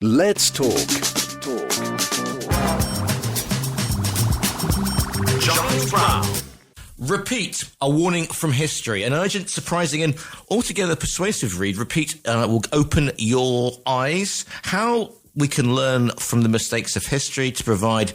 Let's talk. Giles Brown. Repeat, a warning from history. An urgent, surprising and altogether persuasive read. Repeat will open your eyes. How we can learn from the mistakes of history to provide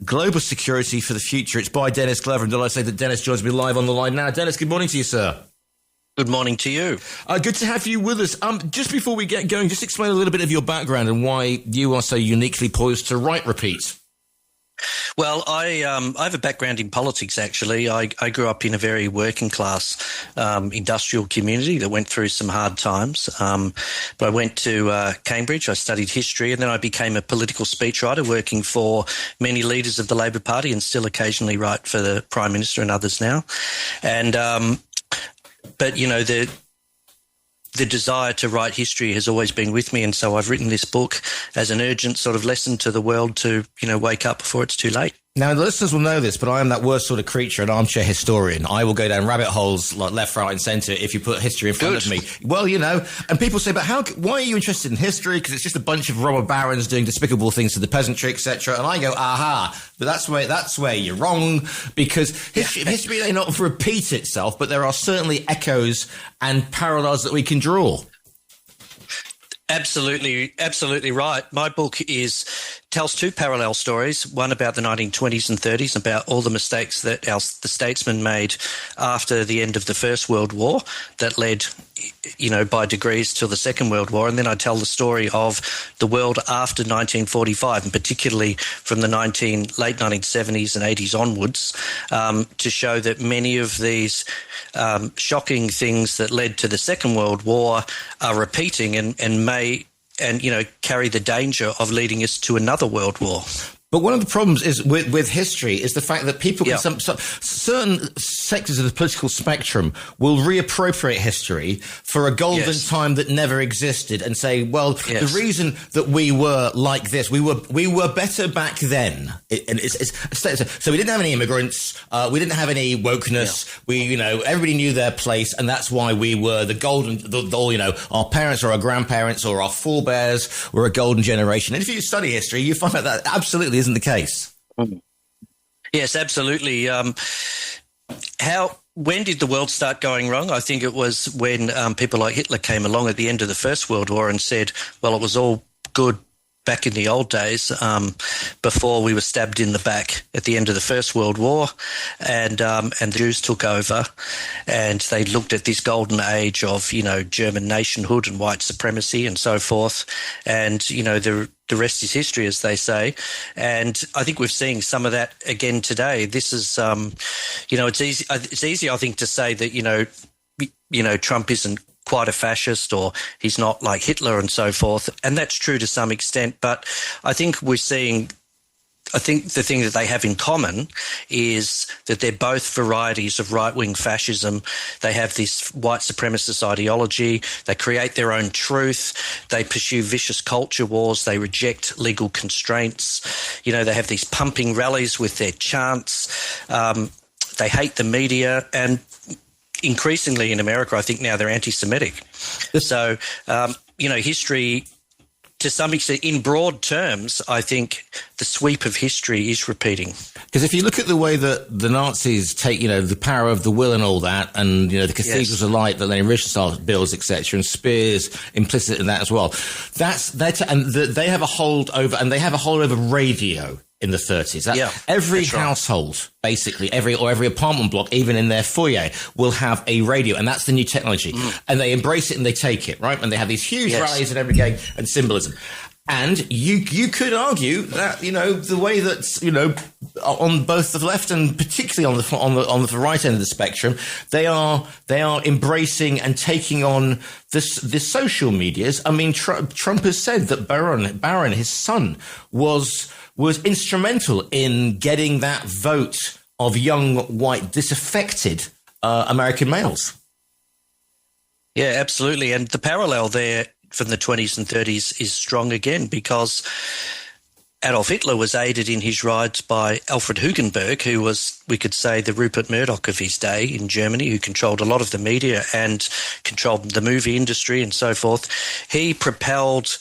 global security for the future. It's by Dennis Glover, and did I say that Dennis joins me live on the line now? Dennis, good morning to you, sir. Good morning to you. Good to have you with us. Just before we get going, just explain a little bit of your background and why you are so uniquely poised to write Repeat. Well, I have a background in politics, actually. I grew up in a very working class industrial community that went through some hard times. But I went to Cambridge, I studied history, and then I became a political speechwriter working for many leaders of the Labor Party and still occasionally write for the Prime Minister and others now. And but, you know, the desire to write history has always been with me, and so I've written this book as an urgent sort of lesson to the world to, you know, wake up before it's too late. Now, the listeners will know this, but I am that worst sort of creature, an armchair historian. I will go down rabbit holes like left, right and centre if you put history in front of me. Well, you know, and people say, but why are you interested in history? Because it's just a bunch of robber barons doing despicable things to the peasantry, etc. And I go, aha, but that's where you're wrong, because history may not repeat itself, but there are certainly echoes and parallels that we can draw. Absolutely right. My book tells two parallel stories, one about the 1920s and 30s, about all the mistakes that the statesmen made after the end of the First World War that led, you know, by degrees to the Second World War. And then I tell the story of the world after 1945, and particularly from the late 1970s and 80s onwards, to show that many of these shocking things that led to the Second World War are repeating and may carry the danger of leading us to another world war. But one of the problems is with history is the fact that people, certain sectors of the political spectrum will reappropriate history for a golden time that never existed and say, well, the reason that we were like this, we were better back then. So we didn't have any immigrants, we didn't have any wokeness, everybody knew their place, and that's why we were our parents or our grandparents or our forebears were a golden generation. And if you study history, you find out that absolutely isn't the case. Yes, absolutely. When did the world start going wrong? I think it was when people like Hitler came along at the end of the First World War and said, well, it was all good back in the old days, before we were stabbed in the back at the end of the First World War, and the Jews took over, and they looked at this golden age of, German nationhood and white supremacy and so forth, and, the rest is history, as they say. And I think we're seeing some of that again today. This is, it's easy, I think, to say that, Trump isn't quite a fascist or he's not like Hitler and so forth. And that's true to some extent. But I think the thing that they have in common is that they're both varieties of right-wing fascism. They have this white supremacist ideology. They create their own truth. They pursue vicious culture wars. They reject legal constraints. They have these pumping rallies with their chants. They hate the media, and increasingly in America, I think now they're anti-Semitic. So, history, to some extent, in broad terms, I think the sweep of history is repeating. Because if you look at the way that the Nazis take, the power of the will and all that, and, the cathedrals of light that Lenin Richard builds, etc., and Spears implicit in that as well, they have a hold over radio in the 30s. Every household, basically, every apartment block, even in their foyer, will have a radio, and that's the new technology. And they embrace it and they take it, right? And they have these huge rallies and everything and symbolism. And you could argue that, the way that, on both the left and particularly on the right end of the spectrum, they are embracing and taking on the social medias. I mean, Trump has said that Barron, his son, was instrumental in getting that vote of young, white, disaffected American males. Yeah, absolutely. And the parallel there from the 20s and 30s is strong again, because Adolf Hitler was aided in his rise by Alfred Hugenberg, who was, we could say, the Rupert Murdoch of his day in Germany, who controlled a lot of the media and controlled the movie industry and so forth. He propelled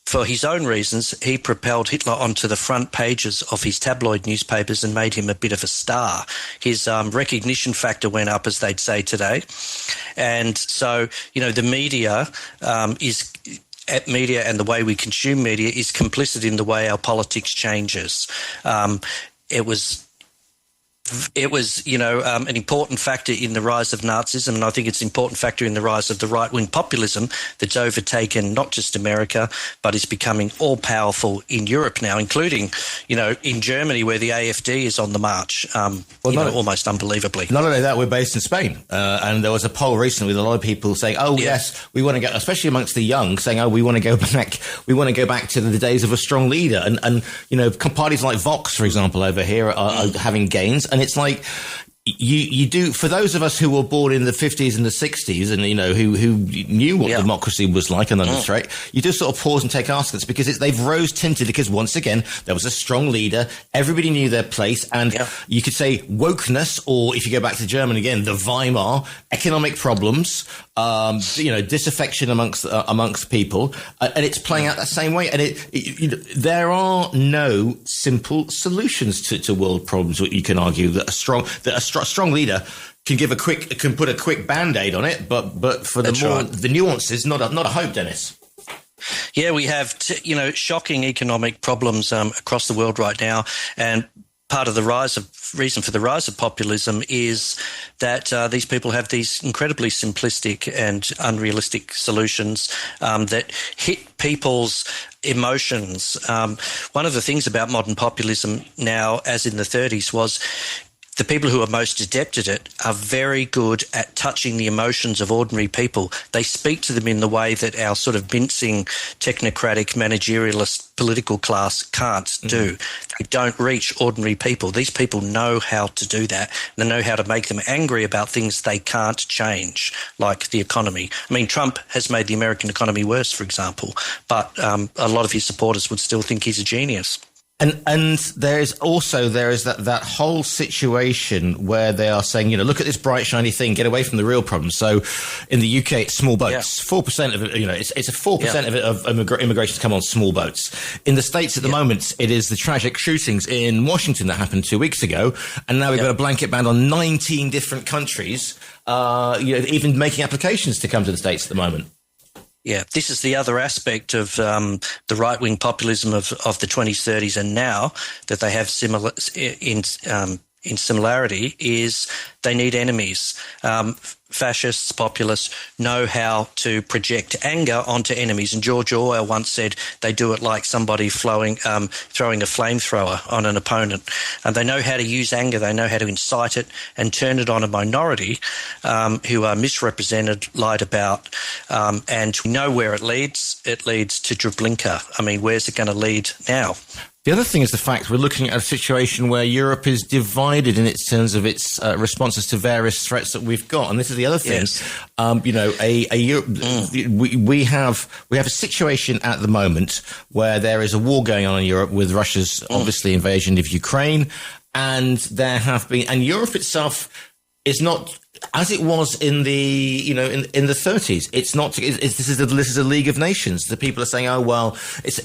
for his own reasons, he propelled Hitler onto the front pages of his tabloid newspapers and made him a bit of a star. His recognition factor went up, as they'd say today. And so, the media media and the way we consume media is complicit in the way our politics changes. It was, an important factor in the rise of Nazism, and I think it's an important factor in the rise of the right-wing populism that's overtaken not just America, but is becoming all-powerful in Europe now, including, in Germany, where the AfD is on the march, almost unbelievably. Not only that, we're based in Spain, and there was a poll recently with a lot of people saying, yes, we want to go, especially amongst the young, saying, we want to go back to the days of a strong leader, and parties like Vox, for example, over here are having gains. And it's like you do, for those of us who were born in the 50s and the 60s and, who knew what democracy was like and under threat, you just sort of pause and take askance because they've rose tinted because once again, there was a strong leader. Everybody knew their place. And you could say wokeness, or if you go back to Germany again, the Weimar, economic problems, disaffection amongst people. And it's playing out that same way. And there are no simple solutions to world problems. You can argue that a strong leader can put a quick Band-Aid on it, but for the nuances, not a hope, Dennis. Yeah, we have shocking economic problems across the world right now, and part of the reason for the rise of populism is that these people have these incredibly simplistic and unrealistic solutions that hit people's emotions. One of the things about modern populism now, as in the 30s, was the people who are most adept at it are very good at touching the emotions of ordinary people. They speak to them in the way that our sort of mincing, technocratic, managerialist political class can't do. They don't reach ordinary people. These people know how to do that. They know how to make them angry about things they can't change, like the economy. I mean, Trump has made the American economy worse, for example, but a lot of his supporters would still think he's a genius. And there is that whole situation where they are saying, look at this bright, shiny thing, get away from the real problem. So in the UK, it's small boats. 4% of it, it's a 4% of it of immigrations come on small boats. In the States at the moment, it is the tragic shootings in Washington that happened 2 weeks ago. And now we've got a blanket ban on 19 different countries, even making applications to come to the States at the moment. Yeah, this is the other aspect of the right-wing populism of the 20s, 30s, and now that they have in similarity is they need enemies. Fascists, populists know how to project anger onto enemies. And George Orwell once said they do it like somebody throwing a flamethrower on an opponent. And they know how to use anger. They know how to incite it and turn it on a minority who are misrepresented, lied about. And we know where it leads. It leads to Treblinka. I mean, where's it going to lead now? The other thing is the fact we're looking at a situation where Europe is divided in terms of its responses to various threats that we've got, and this is the other thing. Yes. We have a situation at the moment where there is a war going on in Europe with Russia's obviously invasion of Ukraine, and Europe itself is not as it was in the in the 30s. It's not. This is a League of Nations. The people are saying, oh well, it's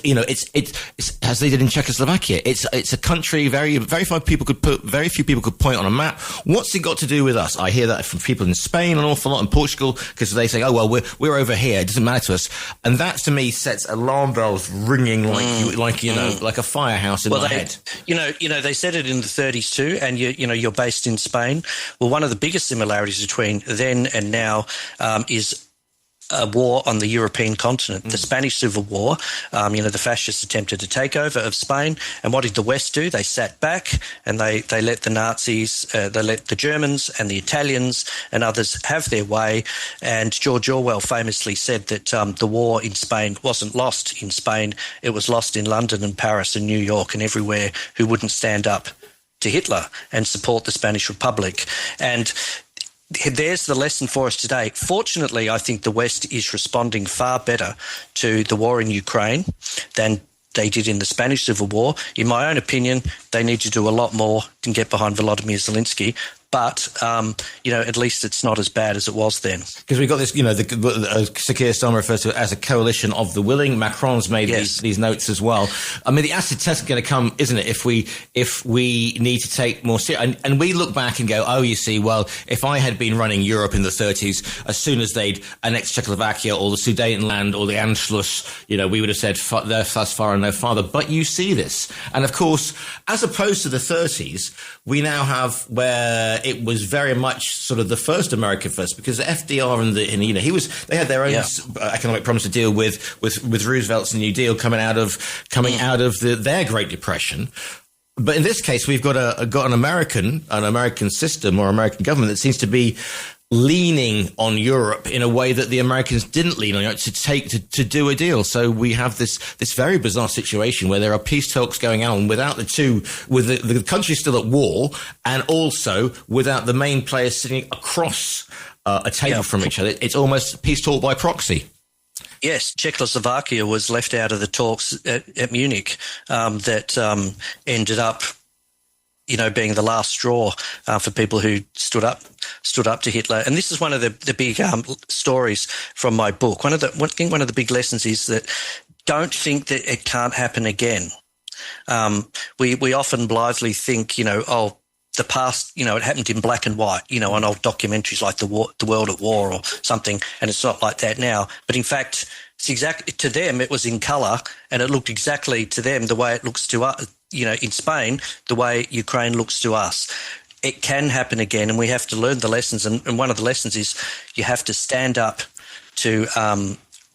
as they did in Czechoslovakia. It's a country very few people could point on a map. What's it got to do with us? I hear that from people in Spain an awful lot, in Portugal, because they say, oh well, we're over here. It doesn't matter to us, and that to me sets alarm bells ringing like a firehouse in my head. They said it in the 30s too, and you're based in Spain. Well, one of the biggest similarities between then and now is a war on the European continent, the Spanish Civil War. The fascists attempted to take over of Spain, and what did the West do? They sat back and they let the Nazis, they let the Germans and the Italians and others have their way. And George Orwell famously said that the war in Spain wasn't lost in Spain; it was lost in London and Paris and New York and everywhere who wouldn't stand up to Hitler and support the Spanish Republic. And there's the lesson for us today. Fortunately, I think the West is responding far better to the war in Ukraine than they did in the Spanish Civil War. In my own opinion, they need to do a lot more than get behind Volodymyr Zelensky. but at least it's not as bad as it was then. Because we've got this, Sir Keir Starmer refers to it as a coalition of the willing. Macron's made these notes as well. I mean, the acid test is going to come, isn't it? If we need to take more serious, and we look back and go, oh, you see, well, if I had been running Europe in the 30s, as soon as they'd annexed Czechoslovakia or the Sudetenland or the Anschluss, we would have said thus far and no farther. But you see this, and of course, as opposed to the 30s, we now have where it was very much sort of the first America first, because the FDR and they had their own economic problems to deal with Roosevelt's New Deal coming out of their Great Depression. But in this case, we've got an American system or American government that seems to be leaning on Europe in a way that the Americans didn't lean on Europe to do a deal. So we have this very bizarre situation where there are peace talks going on with the country still at war, and also without the main players sitting across a table from each other. It's almost peace talk by proxy. Yes, Czechoslovakia was left out of the talks at Munich that ended up being the last straw for people who stood up to Hitler. And this is one of the big stories from my book. One of the big lessons is that don't think that it can't happen again. We often blithely think, the past, it happened in black and white, on old documentaries like The World at War or something, and it's not like that now. But in fact, it's exactly to them, it was in colour, and it looked exactly to them the way it looks to us. In Spain, the way Ukraine looks to us. It can happen again, and we have to learn the lessons. And one of the lessons is you have to stand up to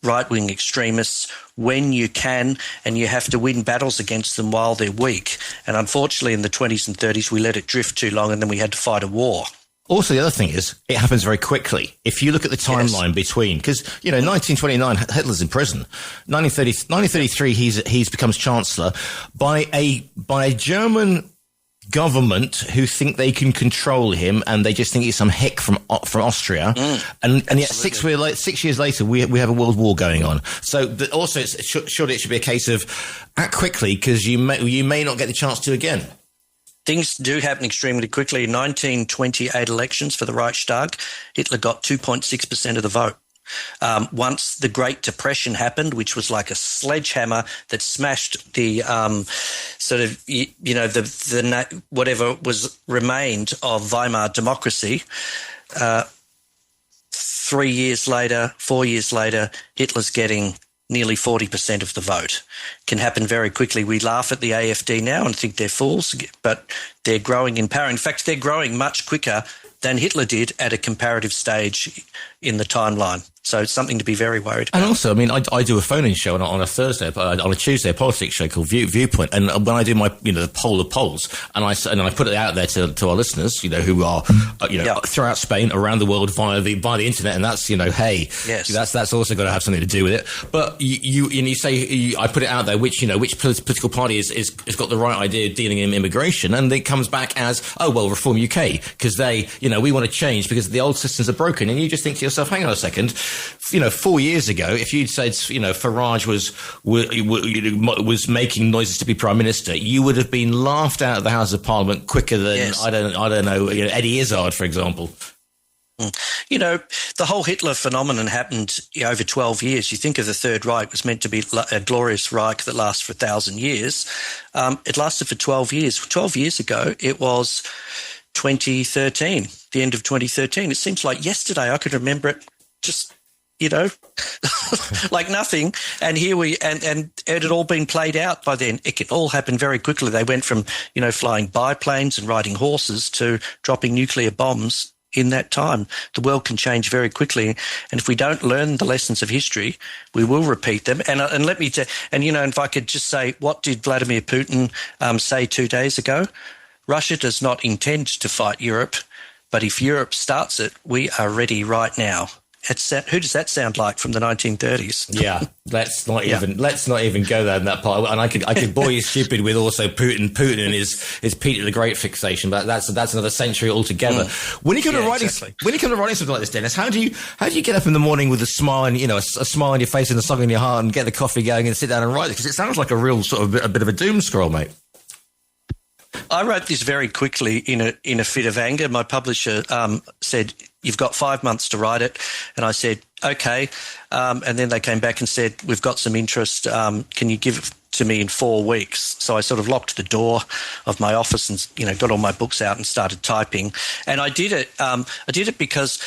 right-wing extremists when you can, and you have to win battles against them while they're weak. And unfortunately, in the 20s and 30s, we let it drift too long, and then we had to fight a war. Also, the other thing is, it happens very quickly. If you look at the timeline between, because, 1929, Hitler's in prison. 1933, he's becomes chancellor by a German government who think they can control him, and they just think he's some hick from Austria. And yet 6 years later, we have a world war going on. So also, surely it should be a case of act quickly, because you may not get the chance to again. Things do happen extremely quickly. In 1928 elections for the Reichstag, Hitler got 2.6% of the vote. Once the Great Depression happened, which was like a sledgehammer that smashed the whatever was remained of Weimar democracy, 4 years later, Hitler's getting nearly 40% of the vote. Can happen very quickly. We laugh at the AfD now and think they're fools, but they're growing in power. In fact, they're growing much quicker than Hitler did at a comparative stage in the timeline. So it's something to be very worried about. And also, I do a phone-in show on a Thursday, on a Tuesday, a politics show called Viewpoint. And when I do my, the poll of polls, and I put it out there to our listeners, who are, throughout Spain, around the world via the internet, and that's, hey, yes, that's also got to have something to do with it. But you say, I put it out there, which political party has got the right idea of dealing in immigration, and it comes back as, oh, well, Reform UK, because they, we want to change because the old systems are broken. And you just think to yourself, hang on a second, 4 years ago, if you'd said, Farage was making noises to be prime minister, you would have been laughed out of the House of Parliament quicker than, yes, I don't know, Eddie Izzard, for example. The whole Hitler phenomenon happened over 12 years. You think of the Third Reich was meant to be a glorious Reich that lasts for 1,000 years. It lasted for 12 years. 12 years ago, it was 2013, the end of 2013. It seems like yesterday. I could remember it just, like nothing. And here and it had all been played out by then. It all happened very quickly. They went from, flying biplanes and riding horses to dropping nuclear bombs in that time. The world can change very quickly. And if we don't learn the lessons of history, we will repeat them. And let me if I could just say, what did Vladimir Putin say 2 days ago? Russia does not intend to fight Europe, but if Europe starts it, we are ready right now. Who does that sound like from the 1930s? Yeah, let's not even go there in that part. And I could bore you stupid with also Putin and his Peter the Great fixation, but that's another century altogether. When you come to writing something like this, Dennis, how do you get up in the morning with a smile and a smile on your face and a song in your heart and get the coffee going and sit down and write it? Because it sounds like a real sort of a bit of a doom scroll, mate. I wrote this very quickly in a fit of anger. My publisher said, "You've got 5 months to write it," and I said, "Okay." And then they came back and said, "We've got some interest. Can you give it to me in 4 weeks?" So I sort of locked the door of my office and got all my books out and started typing. And I did it. I did it because,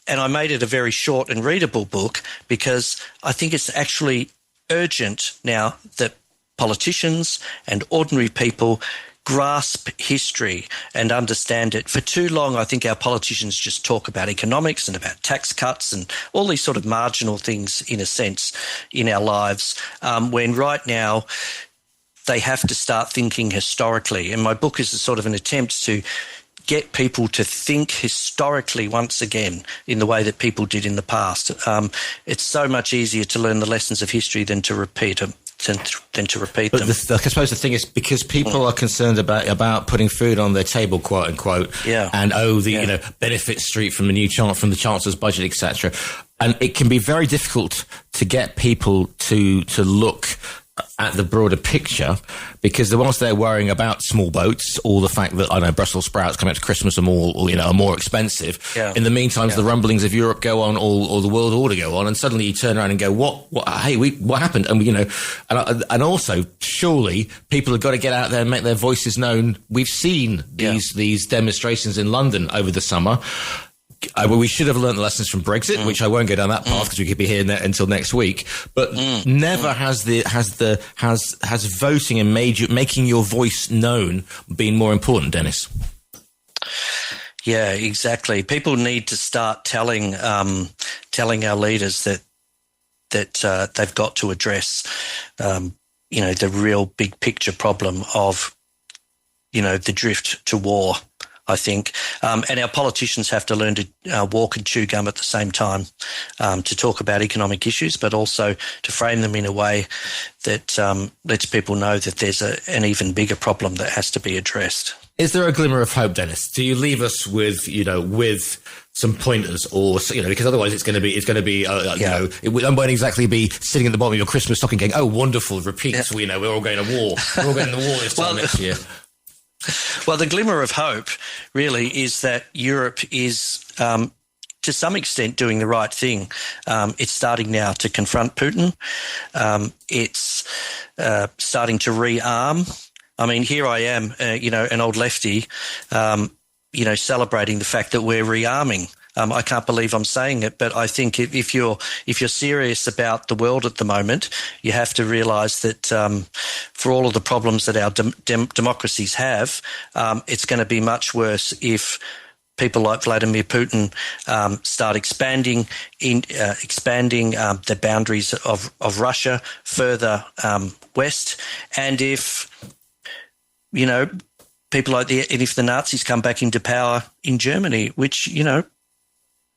and I made it a very short and readable book because I think it's actually urgent now that politicians and ordinary people grasp history and understand it. For too long, I think our politicians just talk about economics and about tax cuts and all these sort of marginal things, in a sense, in our lives, when right now they have to start thinking historically. And my book is a sort of an attempt to get people to think historically once again in the way that people did in the past. It's so much easier to learn the lessons of history than to repeat them. Than to repeat them. I suppose the thing is, because people are concerned about putting food on their table, quote unquote, and the benefit street from the Chancellor's budget, etc. And it can be very difficult to get people to look at the broader picture, because whilst they're worrying about small boats or the fact that, I know, Brussels sprouts coming up to Christmas are more expensive. Yeah. In the meantime, the rumblings of Europe go on, or the world order go on, and suddenly you turn around and go, what happened? And also, surely people have got to get out there and make their voices known. We've seen these demonstrations in London over the summer. We should have learned the lessons from Brexit, which I won't go down that path because we could be here until next week. But never has voting and making your voice known been more important, Dennis. Yeah, exactly. People need to start telling our leaders that they've got to address the real big picture problem of the drift to war, I think. And our politicians have to learn to walk and chew gum at the same time, to talk about economic issues, but also to frame them in a way that lets people know that there's an even bigger problem that has to be addressed. Is there a glimmer of hope, Dennis? Do you leave us with some pointers, or because otherwise it's going to be it won't exactly be sitting at the bottom of your Christmas stocking going, "Oh, wonderful, repeat." Yeah. We're all going to war. We're all going to war this time next year. Well, the glimmer of hope really is that Europe is, to some extent, doing the right thing. It's starting now to confront Putin. It's starting to rearm. I mean, here I am, an old lefty, celebrating the fact that we're rearming. I can't believe I'm saying it, but I think if you're serious about the world at the moment, you have to realise that for all of the problems that our democracies have, it's going to be much worse if people like Vladimir Putin start expanding the boundaries of Russia further west, and if people like if the Nazis come back into power in Germany, which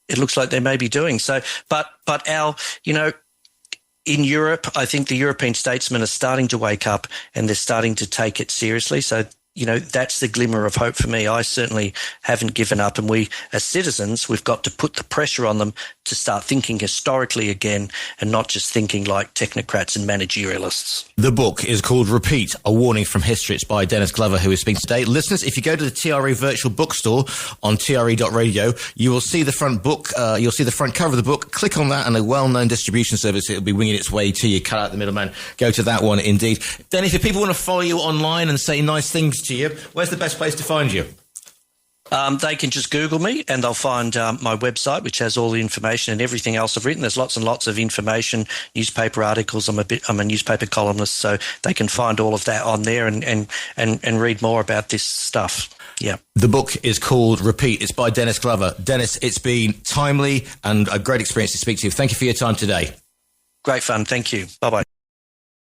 it looks like they may be doing so. But in Europe, I think the European statesmen are starting to wake up and they're starting to take it seriously. So, that's the glimmer of hope for me. I certainly haven't given up, and we, as citizens, we've got to put the pressure on them to start thinking historically again and not just thinking like technocrats and managerialists. The book is called Repeat, A Warning from History. It's by Dennis Glover, who is speaking today. Listeners, if you go to the TRE virtual bookstore on TRE.radio, you will see the front book. You'll see the front cover of the book. Click on that, and a well-known distribution service, it'll be winging its way to you. Cut out the middleman. Go to that one, indeed. Dennis, if people want to follow you online and say nice things to you, where's the best place to find you? They can just Google me and they'll find my website, which has all the information and everything else I've written. There's lots and lots of information, newspaper articles. I'm a newspaper columnist, so they can find all of that on there and read more about this stuff. Yeah. The book is called Repeat. It's by Dennis Glover. Dennis, it's been timely and a great experience to speak to you. Thank you for your time today. Great fun. Thank you. Bye-bye.